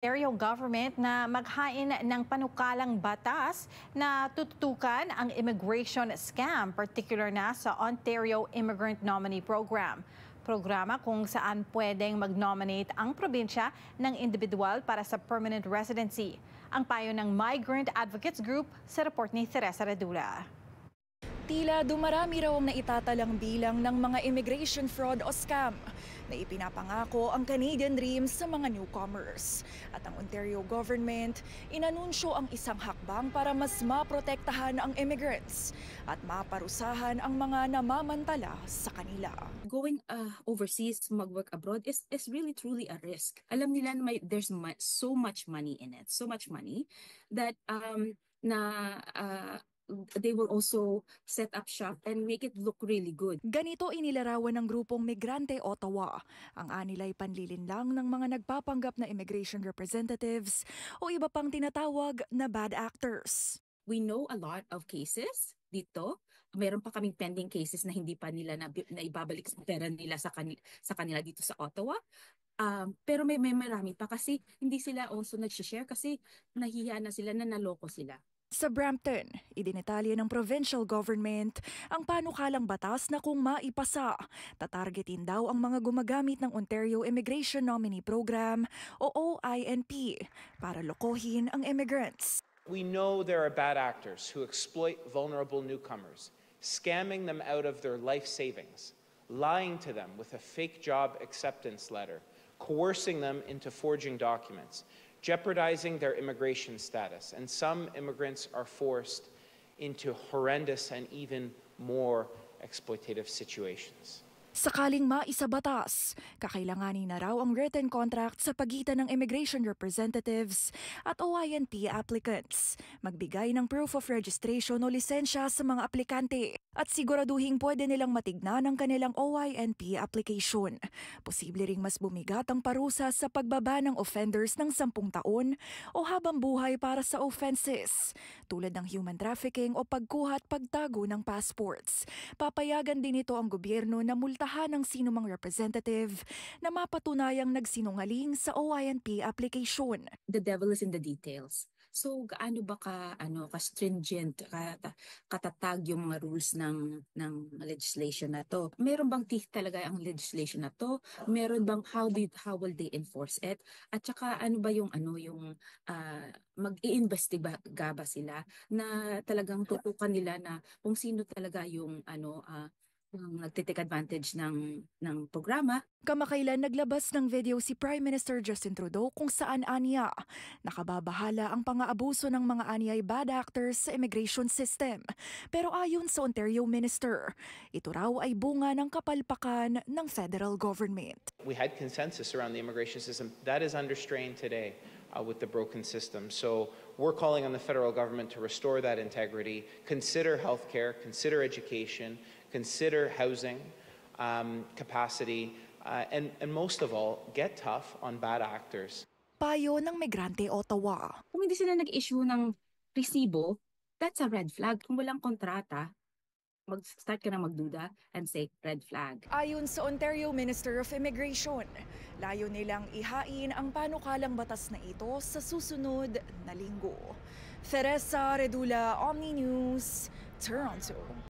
Ontario government na maghain ng panukalang batas na tututukan ang immigration scam, particular na sa Ontario Immigrant Nominee Program. Programa kung saan pwedeng mag-nominate ang probinsya ng individual para sa permanent residency. Ang payo ng Migrant Advocates Group sa report ni Teresa Redula. Tila dumarami raw ang naitatalang bilang ng mga immigration fraud o scam na ipinapangako ang Canadian Dream sa mga newcomers. At ang Ontario government inanunsyo ang isang hakbang para mas maprotektahan ang immigrants at maparusahan ang mga namamantala sa kanila. Going overseas, mag-work abroad is really truly a risk. Alam nila na there's so much money in it, so much money that they will also set up shop and make it look really good. Ganito inilarawan ng grupong Migrante Ottawa. Ang anilay panlilinlang ng mga nagpapanggap na immigration representatives o iba pang tinatawag na bad actors. We know a lot of cases dito. Meron pa kaming pending cases na hindi pa nila na ibabalik sa pera nila sa kanila dito sa Ottawa. Pero may marami pa kasi hindi sila also nag-share kasi nahihiya na sila na naloko sila. Sa Brampton, idinetalye ng provincial government ang panukalang batas na kung maipasa, tatargetin daw ang mga gumagamit ng Ontario Immigration Nominee Program o OINP para lokohin ang immigrants. We know there are bad actors who exploit vulnerable newcomers, scamming them out of their life savings, lying to them with a fake job acceptance letter, coercing them into forging documents, jeopardizing their immigration status, and some immigrants are forced into horrendous and even more exploitative situations. Sakaling maisabatas, kakailanganin na raw ang written contract sa pagitan ng immigration representatives at OINP applicants. Magbigay ng proof of registration o lisensya sa mga aplikante at siguraduhing pwede nilang matignan ang kanilang OINP application. Posible ring mas bumigat ang parusa sa pagbaba ng offenders ng 10 taon o habang buhay para sa offenses, tulad ng human trafficking o pagkuha at pagtago ng passports. Papayagan din ito ang gobyerno na multahan ng sinumang representative na mapatunayang nagsinungaling sa OINP application. The devil is in the details. So gaano ba ka-stringent, katatag yung mga rules ng legislation na to? Meron bang teeth talaga ang legislation na to? Meron bang how will they enforce it? At saka ano ba yung mag-iimbestiga ba sila na talagang tutukan nila na kung sino talaga yung nagtitake advantage ng programa. Kamakailan naglabas ng video si Prime Minister Justin Trudeau kung saan aniya nakababahala ang pang-aabuso ng mga anyay bad actors sa immigration system. Pero ayon sa Ontario Minister, ito raw ay bunga ng kapalpakan ng federal government. We had consensus around the immigration system. That is under strain today with the broken system. So we're calling on the federal government to restore that integrity, consider healthcare, consider education, consider housing capacity, and most of all, get tough on bad actors. Payo ng Migrante Ottawa. Kung hindi sila nag-issue ng resibo, that's a red flag. Kung walang kontrata, mag-start ka na magduda and say red flag. Ayon sa Ontario Minister of Immigration, layo nilang ihain ang panukalang batas na ito sa susunod na linggo. Teresa Redula, Omni News, Toronto.